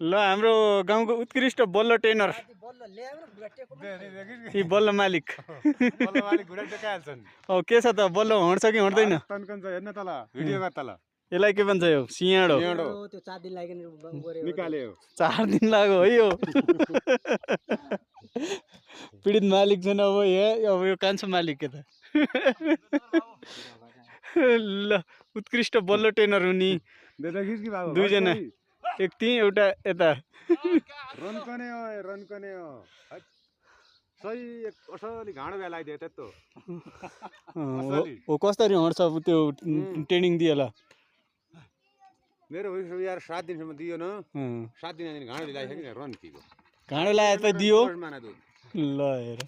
ल हाम्रो गाउँको उत्कृष्ट बल्ल टेनर यी बल्ल मालिक औ के छ त बल्ल हड्छ कि हड्दैन हेर्न तल भिडियोमा तल यसलाई के भन्छ यो सियाडो त्यो 4 दिन लाग्यो निकाल्यो 4 दिन लाग्यो है यो पीडित मालिक छैन अब यो कान्छो मालिक के त ल उत्कृष्ट बल्ल टेनर हुने दुईजना एक ती एउटा यता रन्कने हो सही असली घाँडो बेलाइदियो त्यस्तो हो कसरी हड्छ त्यो ट्रेनिङ दिएला मेरो यार 7 दिनसम्म दियो न 7 दिन घाँडो ल्याइसक्यो नि रन किको घाँडो लाए त दियो माना दुध ल हेर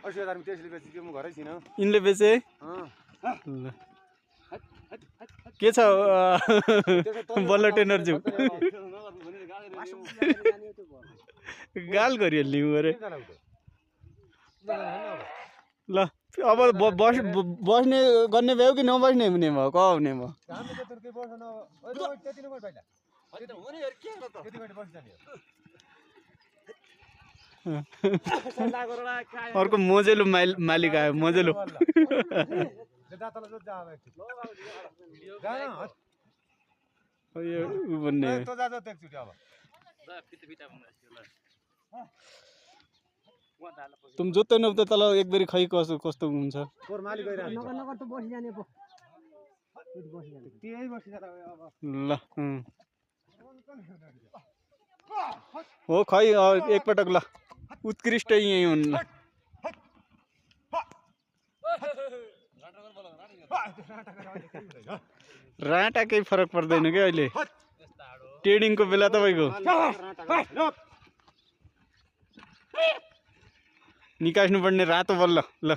80,000 में त्यसले बेच्यो म घरै थिइन इनले बेचे ल के छ बल्ल टेनर ज्यू गाल गरिहाल्ने अरे ल अब बस्ने गर्ने भयो कि नबस्ने हुने भयो क हुने भयो अर्को मोजेलो मालिक आयो मोजेलो तुम जोत्दैन त तल एक बेरी खै कस्तो हुन्छ ल हो खै एकपटक ल उत्कृष्ट यही हुन् ल राटा केही फरक पर्दैन क्या अहिले ट्रेडिङको बेला तपाईँको निकास्नु पर्ने रातो बल्ल ल